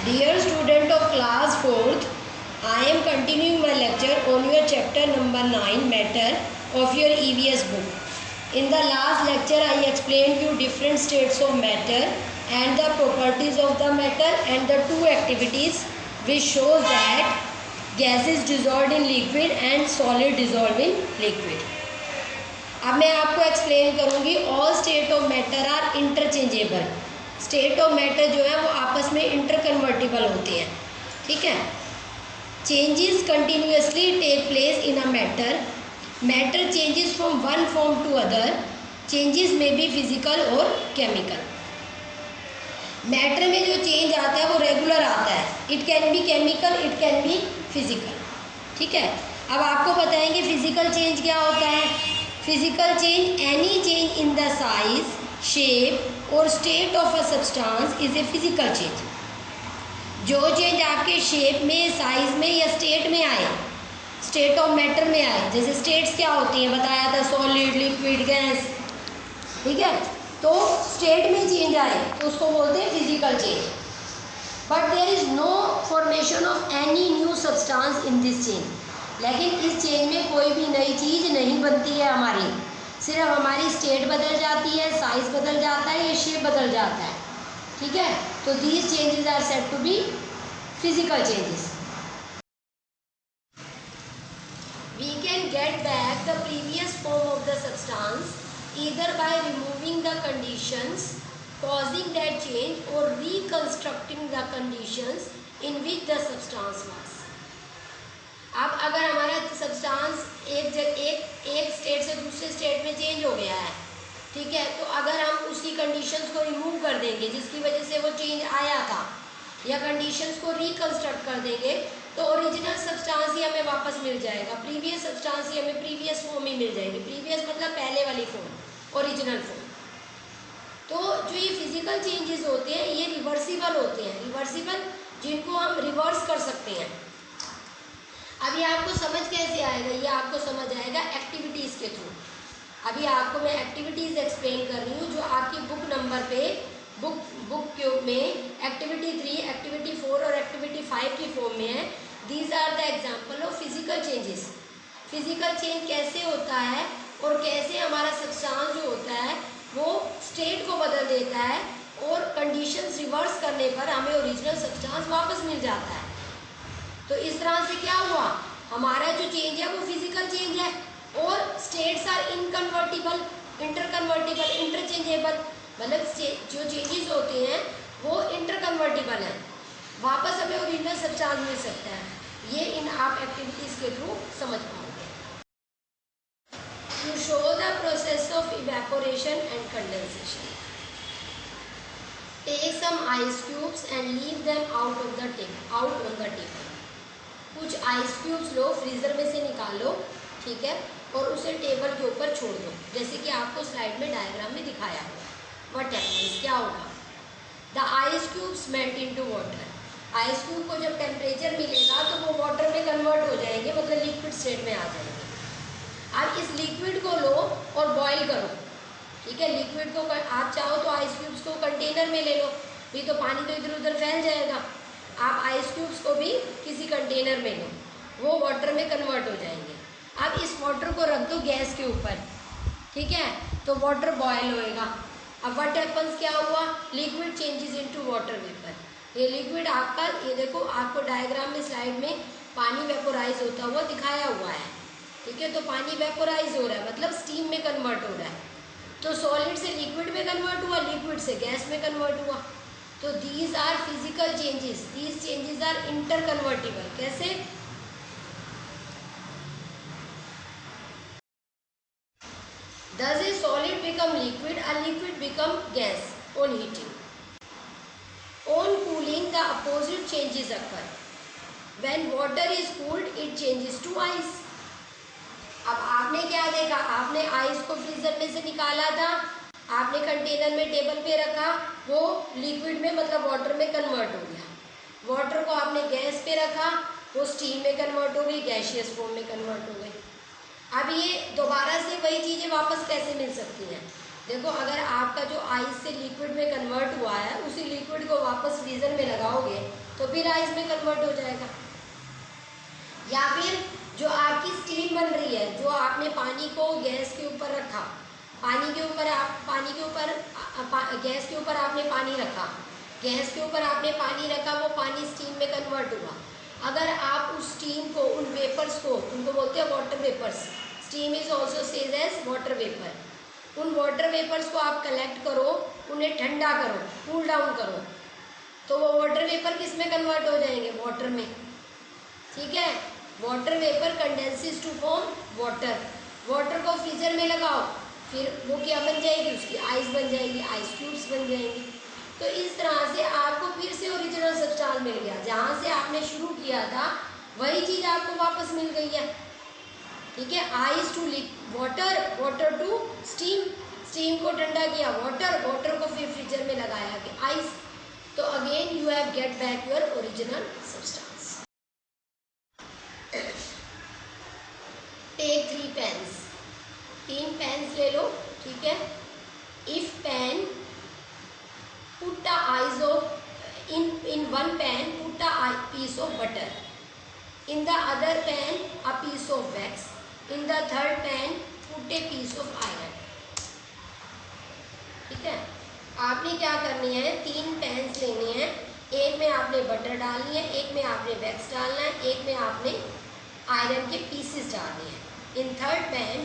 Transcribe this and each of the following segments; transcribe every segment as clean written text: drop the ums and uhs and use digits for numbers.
Dear student of class 4th, I am continuing my lecture on your chapter number 9 matter of your EVS book. In the last lecture I explained you different states of matter and the properties of the matter and the two activities which shows that gas is dissolved in liquid and solid dissolved in liquid. अब मैं आपको explain करूंगी all state of matter are interchangeable. State of matter जो है वो आपस में इंटरकन्वर्टिबल होते हैं. ठीक है. Changes continuously take place in a matter. Matter changes from one form to other. Changes में बी फिजिकल और केमिकल. मैटर में जो चेंज आता है वो रेगुलर आता है. It can be chemical, it can be physical. ठीक है. अब आपको बताएंगे फिजिकल चेंज क्या होता है. Physical change any change in the size, shape और state of a substance is a physical change. जो चेंज आपके शेप में, साइज में या स्टेट में आए, स्टेट ऑफ मैटर में आए. जैसे स्टेट्स क्या होती हैं बताया था, सॉलिड, लिक्विड, गैस. ठीक है. तो स्टेट में चेंज आए तो उसको बोलते हैं physical change. But there is no formation of any new substance in this change. लेकिन इस चेंज में कोई भी नई चीज़ नहीं बनती है हमारी. सिर्फ हमारी स्टेट बदल जाती है, साइज बदल जाता है या शेप बदल जाता है. ठीक है. तो these changes are said to be physical changes. We can get back the previous form of the substance either by removing the conditions causing that change or reconstructing the conditions in which the substance was. अब अगर हमारा substance एक state से दूसरे state में change हो गया है, ठीक है, तो अगर हम उसकी कंडीशंस को रिमूव कर देंगे जिसकी वजह से वो चेंज आया था, या कंडीशंस को रिकंस्ट्रक्ट कर देंगे, तो ओरिजिनल सब्सटेंस ही हमें वापस मिल जाएगा. प्रीवियस सब्सटेंस ही हमें प्रीवियस फॉर्म ही मिल जाएगी. प्रीवियस मतलब पहले वाली फॉर्म, ओरिजिनल फॉर्म. तो जो ये फिजिकल चेंजेस होते हैं ये रिवर्सिबल होते हैं. रिवर्सिबल जिनको हम रिवर्स कर सकते हैं. अब ये आपको समझ कैसे आएगा, ये आपको समझ आएगा एक्टिविटीज़ के थ्रू. अभी आपको मैं एक्टिविटीज़ एक्सप्लेन कर रही हूँ जो आपकी बुक नंबर पे बुक में एक्टिविटी 3, एक्टिविटी 4 और एक्टिविटी 5 की फॉर्म में है. These are the example of physical changes. Physical change कैसे होता है और कैसे हमारा सब्सटेंस जो होता है वो स्टेट को बदल देता है और कंडीशंस रिवर्स करने पर हमें ओरिजिनल सब्सटेंस वापस मिल जाता है. तो इस तरह से क्या हुआ, हमारा जो चेंज है वो फिजिकल चेंज है और स्टेट्स आर इनकन्वर्टिबल, इंटरकन्वर्टिबल, इंटरचेंजेबल. मतलब जो चेंजेस होते हैं वो इंटरकन्वर्टिबल हैं, वापस हमें ओरिजिनल सब्सटेंस मिल सकता है. ये इन आप एक्टिविटीज़ के थ्रू समझ पाओगे. To show the process of evaporation and condensation, take some ice cubes and leave them out on the table. कुछ आइस क्यूब्स लो, फ्रीज़र में से निकालो, ठीक है, और उसे टेबल के ऊपर छोड़ दो जैसे कि आपको स्लाइड में डायग्राम में दिखाया हुआ. व्हाट हैपेंस, क्या होगा, the ice cubes melt into water. Ice cube को जब टेम्परेचर मिलेगा तो वो वाटर में कन्वर्ट हो जाएंगे, मतलब लिक्विड स्टेट में आ जाएंगे. अब इस लिक्विड को लो और बॉयल करो. ठीक है. लिक्विड को आप चाहो तो आइस क्यूब्स को कंटेनर में ले लो, भी तो पानी तो इधर उधर फैल जाएगा. आप आइस क्यूब्स को भी किसी कंटेनर में लो, वो वाटर में कन्वर्ट हो जाएंगे. अब इस वाटर को रख दो गैस के ऊपर. ठीक है. तो वाटर बॉयल होएगा. अब व्हाट हैपेंस, क्या हुआ, liquid changes into water vapour. ये लिक्विड आपका, ये देखो आपको डायग्राम में स्लाइड में पानी वेपोराइज होता हुआ दिखाया हुआ है. ठीक है. तो पानी वेपोराइज हो रहा है मतलब स्टीम में कन्वर्ट हो रहा है. तो सॉलिड से लिक्विड में कन्वर्ट हुआ, लिक्विड से गैस में कन्वर्ट हुआ. तो these are physical changes. These changes are interconvertible. कैसे, does a solid become liquid, a liquid become gas on heating. On cooling the opposite changes occur. When water is cooled it changes to ice. अब आपने क्या देखा, आपने ice को freezer में से निकाला था, आपने कंटेनर में टेबल पे रखा, वो लिक्विड में मतलब वाटर में कन्वर्ट हो गया. वाटर को आपने गैस पे रखा, वो स्टीम में कन्वर्ट हो गई, गैसियस फॉर्म में कन्वर्ट हो गई. अब ये दोबारा से वही चीज़ें वापस कैसे मिल सकती हैं. देखो, अगर आपका जो आइस से लिक्विड में कन्वर्ट हुआ है उसी लिक्विड को वापस फ्रीजर में लगाओगे तो फिर आइस में कन्वर्ट हो जाएगा। या फिर जो आपकी स्टीम बन रही है, जो आपने पानी को गैस के ऊपर रखा, गैस के ऊपर आपने पानी रखा, गैस के ऊपर आपने पानी रखा, वो पानी स्टीम में कन्वर्ट हुआ। अगर आप उस स्टीम को, उन वेपर्स को, उनको बोलते हैं water vapours, steam is also said as water vapour, उन वाटर वेपर्स को आप कलेक्ट करो, उन्हें ठंडा करो, कूल डाउन करो, तो वो वाटर वेपर किस में कन्वर्ट हो जाएंगे? वाटर में। ठीक है, water vapour condenses to form water. Water को फ्रीजर में लगाओ, फिर वो क्या बन जाएगी? उसकी आइस बन जाएगी, आइस क्यूब्स बन जाएंगी। तो इस तरह से आपको फिर से ओरिजिनल सब्सटेंस मिल गया, जहाँ से आपने शुरू किया था वही चीज़ आपको वापस मिल गई है। ठीक है, ice to water, water to steam, steam को ठंडा किया, वाटर, वाटर को फिर फ्रीजर में लगाया कि आइस। तो again you have get back your original substance. Take 3 pans, 3 pans ले लो। ठीक है, if pan put the eyes of in one pan put a piece of butter, in the other pan a piece of wax, in the third pan put a piece of iron। ठीक है, आपने क्या करनी है? 3 pans लेने हैं, एक में आपने बटर डालनी है, एक में आपने वैक्स डालना है, एक में आपने आयरन के पीसेस डालने हैं। In third pan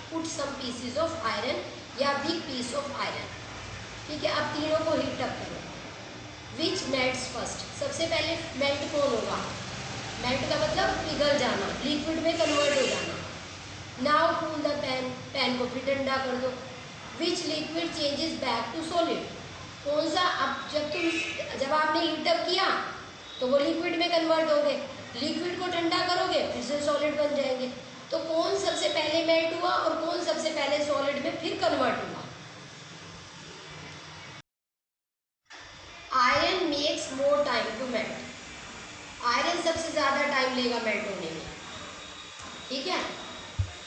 put some pieces of iron या बिग पीस ऑफ आयरन। ठीक है, अब तीनों को हीट अप करो। विच मेल्ट्स फर्स्ट, सबसे पहले मेल्ट कौन होगा? मेल्ट का मतलब पिघल जाना, लिक्विड में कन्वर्ट हो जाना। Now cool the pan, pan को फिर ठंडा कर दो। Which liquid changes back to solid, कौन सा? अब जब आपने हीट अप किया तो वो लिक्विड में कन्वर्ट हो गए, लिक्विड को ठंडा करोगे फिर से सॉलिड बन जाएंगे। तो कौन सबसे पहले मेल्ट हुआ और कौन सबसे पहले सॉलिड में फिर कन्वर्ट हुआ? Iron makes more time to melt, iron सबसे ज़्यादा टाइम लेगा मेल्ट होने में। ठीक है,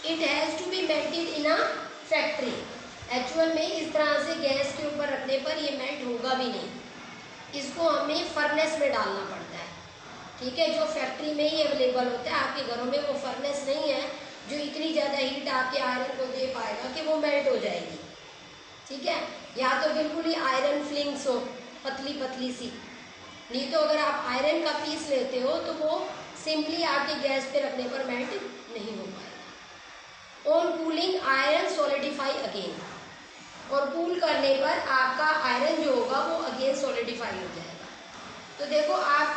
it has to be melted in a factory. Actual में इस तरह से गैस के ऊपर रखने पर ये मेल्ट होगा भी नहीं, इसको हमें फर्नेस में डालना पड़ता है। ठीक है, जो फैक्ट्री में ही अवेलेबल होता है, आपके घरों में वो फर्नेस नहीं है जो इतनी ज़्यादा हीट आपके आयरन को दे पाएगा कि वो मेल्ट हो जाएगी। ठीक है, या तो बिल्कुल ही आयरन फ्लिंग्स हो, पतली पतली सी, नहीं तो अगर आप आयरन का पीस लेते हो तो वो सिंपली आपके गैस पे रखने पर मेल्ट नहीं हो पाएगा। On cooling iron solidify again, और कूल करने पर आपका आयरन जो होगा वो अगेन सॉलिडिफाई हो जाएगा। तो देखो आप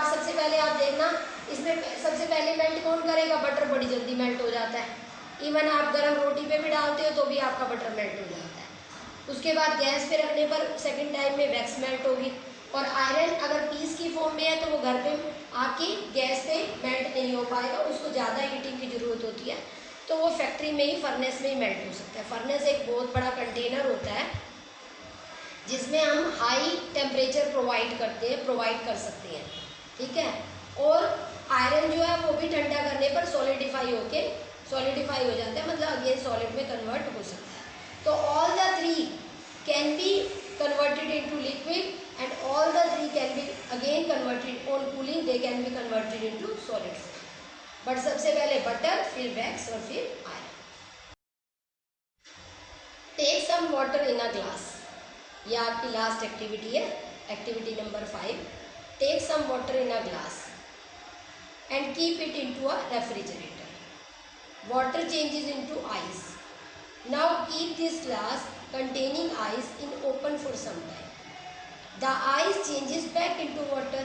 सबसे पहले आप देखना, इसमें सबसे पहले मेल्ट कौन करेगा? बटर बड़ी जल्दी मेल्ट हो जाता है, इवन आप गर्म रोटी पे भी डालते हो तो भी आपका बटर मेल्ट हो जाता है। उसके बाद गैस पे रखने पर सेकंड टाइम में वैक्स मेल्ट होगी, और आयरन अगर पीस की फॉर्म में है तो वो घर पे आपकी गैस पे मेल्ट नहीं हो पाएगा, उसको ज़्यादा हीटिंग की ज़रूरत होती है, तो वो फैक्ट्री में ही फर्नेस में ही मेल्ट हो सकता है। फर्नेस एक बहुत बड़ा कंटेनर होता है जिसमें हम हाई टेम्परेचर प्रोवाइड कर सकते हैं। ठीक है, और आयरन जो है वो भी ठंडा करने पर सॉलिडिफाई हो जाता है, मतलब अगेन सॉलिड में कन्वर्ट हो सकता है। तो all the 3 can be converted into liquid, and all the 3 can be again converted on cooling, they can be converted into solids, but सबसे पहले बटर, फिर वैक्स और फिर iron. Take some water in a glass, यह आपकी last activity है, activity number 5। Take some water in a glass and keep it into a refrigerator. Water changes into ice. Now keep this glass containing ice in open for some time. The ice changes back into water.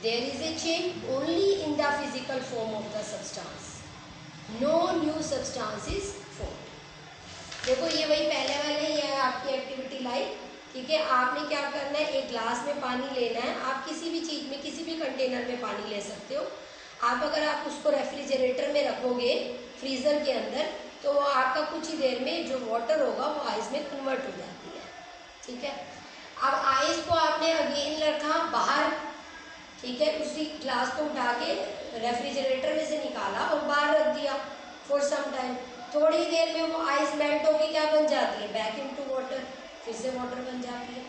There is a change only in the physical form of the substance. No new substance is formed. देखो ये वही पहले वाले ही है आपकी activity like. ठीक है, आपने क्या करना है? एक ग्लास में पानी लेना है, आप किसी भी चीज़ में, किसी भी कंटेनर में पानी ले सकते हो। अगर आप उसको रेफ्रिजरेटर में रखोगे, फ्रीज़र के अंदर, तो वो आपका कुछ ही देर में जो वाटर होगा वो आइस में कन्वर्ट हो जाती है। ठीक है, अब आइस को आपने अगेन रखा बाहर। ठीक है, उसी ग्लास को उठा के रेफ्रिजरेटर में से निकाला और बाहर रख दिया फॉर सम टाइम। थोड़ी देर में वो आइस मेल्ट होके क्या बन जाती है? बैक इनटू वाटर, फिर से वाटर बन जाती है।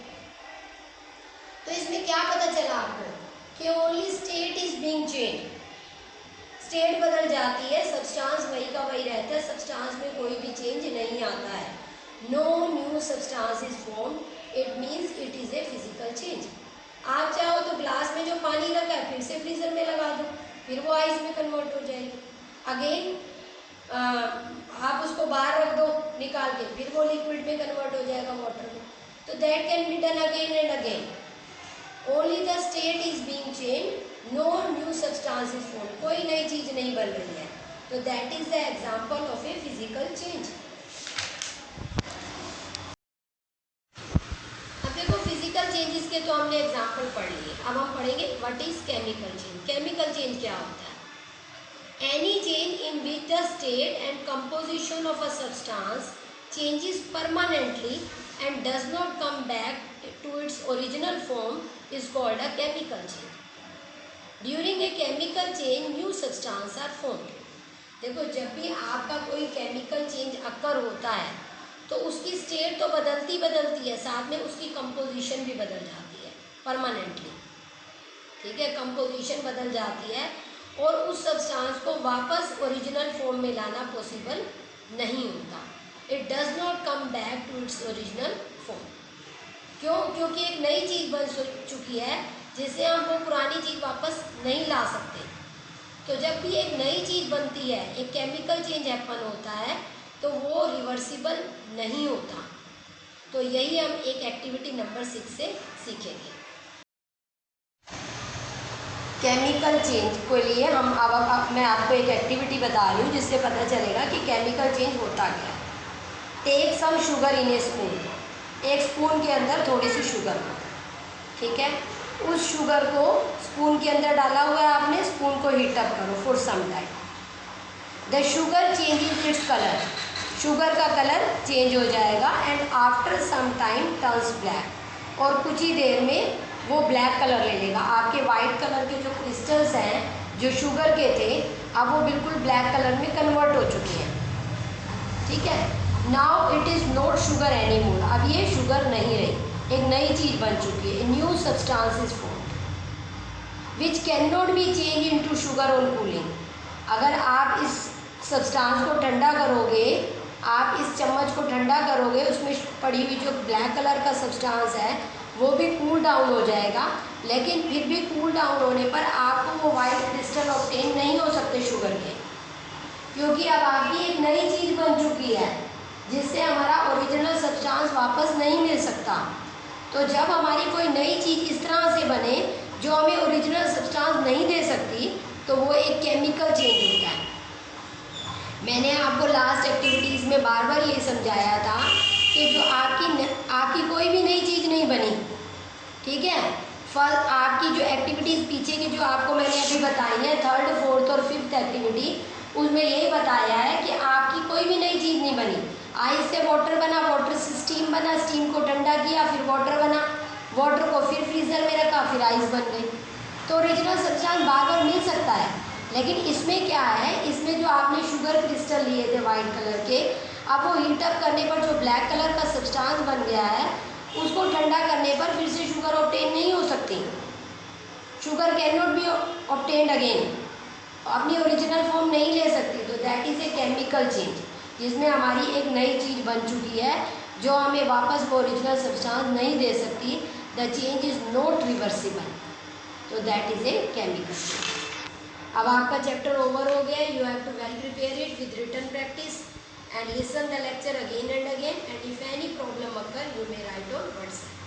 तो इसमें क्या पता चला आपको कि only state is being change, state बदल जाती है, सब्सटेंस वही का वही रहता है, सब्सटेंस में कोई भी चेंज नहीं आता है। No new substance is form, it means it is a physical change. आप चाहो तो ग्लास में जो पानी रखा है फिर से फ्रीजर में लगा दो, फिर वो आइस में कन्वर्ट हो जाएगी। अगेन आप उसको बाहर रख दो निकाल के, फिर वो लिक्विड में कन्वर्ट हो जाएगा, वाटर में। तो that can be done again and again. Only the state is being change, no new substance is form, कोई नई चीज नहीं बन रही है। तो that is the example of a physical change. अब देखो फिजिकल चेंजेस के तो हमने एग्जांपल पढ़ लिए, अब हम पढ़ेंगे what is chemical change. Chemical change क्या होता है? Any change in which the state and composition of a substance changes permanently and does not come back to its original form is called a chemical change. During a chemical change, new substances are formed. देखो जब भी आपका कोई chemical change अकर होता है तो उसकी state तो बदलती है, साथ में उसकी कंपोजिशन भी बदल जाती है परमानेंटली। ठीक है, कंपोजिशन बदल जाती है और उस सब्सटेंस को वापस ओरिजिनल फॉर्म में लाना पॉसिबल नहीं होता। It does not come back to its original form. क्यों? क्योंकि एक नई चीज़ बन चुकी है जिसे हम वो पुरानी चीज़ वापस नहीं ला सकते। तो जब भी एक नई चीज़ बनती है, एक केमिकल चेंज हैपन होता है, तो वो रिवर्सिबल नहीं होता। तो यही हम एक एक्टिविटी नंबर 6 से सीखेंगे। केमिकल चेंज के लिए हम अब मैं आपको एक एक्टिविटी बता रही हूँ जिससे पता चलेगा कि केमिकल चेंज होता क्या है। Take some sugar in a spoon, एक स्पून के अंदर थोड़ी सी शुगर, ठीक है, उस शुगर को स्पून के अंदर डाला हुआ है आपने, स्पून को हीट अप करो for some time. The sugar changes its colour, sugar का कलर चेंज हो जाएगा and after some time turns black, और कुछ ही देर में वो ब्लैक कलर ले लेगा। आपके वाइट कलर के जो क्रिस्टल्स हैं जो शुगर के थे, अब वो बिल्कुल ब्लैक कलर में कन्वर्ट हो चुके हैं। ठीक है, now it is not sugar any more, अब ये शुगर नहीं रही, एक नई चीज़ बन चुकी है। New substance is formed which can not be change into sugar on cooling. अगर आप इस सब्सटेंस को ठंडा करोगे, आप इस चम्मच को ठंडा करोगे, उसमें पड़ी हुई जो ब्लैक कलर का सब्सटेंस है वो भी कूल डाउन हो जाएगा, लेकिन फिर भी कूल डाउन होने पर आपको वो वाइट क्रिस्टल ऑब्टेन नहीं हो सकते शुगर के, क्योंकि अब आपकी एक नई चीज़ बन चुकी है जिससे हमारा ओरिजिनल सब्सटेंस वापस नहीं मिल सकता। तो जब हमारी कोई नई चीज़ इस तरह से बने जो हमें ओरिजिनल सब्सटेंस नहीं दे सकती, तो वो एक केमिकल चेंज होता है। मैंने आपको लास्ट एक्टिविटीज़ में बार बार ये समझाया था कि जो आपकी कोई भी नई चीज़ नहीं बनी, ठीक है, आपकी जो एक्टिविटीज़ पीछे की जो आपको मैंने अभी बताई है, 3rd, 4th और 5th एक्टिविटी, उसमें यही बताया है कि आपकी कोई भी नई चीज़ नहीं बनी। आइस से वाटर बना, वाटर से स्टीम बना, स्टीम को ठंडा किया, फिर वाटर बना, वाटर को फिर फ्रीज़र में रखा, फिर आइस बन गई। तो ओरिजिनल सब्सटेंस बार बार मिल सकता है, लेकिन इसमें क्या है, इसमें जो आपने शुगर क्रिस्टल लिए थे वाइट कलर के, अब वो हीटअप करने पर जो ब्लैक कलर का सब्सटेंस बन गया है, उसको ठंडा करने पर फिर से शुगर ऑब्टेन नहीं हो सकती। Sugar cane not be obtained again, अपनी ओरिजिनल फॉर्म नहीं ले सकती। तो that is a chemical change, जिसमें हमारी एक नई चीज़ बन चुकी है जो हमें वापस वो ओरिजिनल सब्सटेंस नहीं दे सकती। The change is not reversible, तो that is a chemical change. अब आपका चैप्टर ओवर हो गया। You have to well prepare it with written practice and listen the lecture again and again, and if any problem occur you may write on WhatsApp.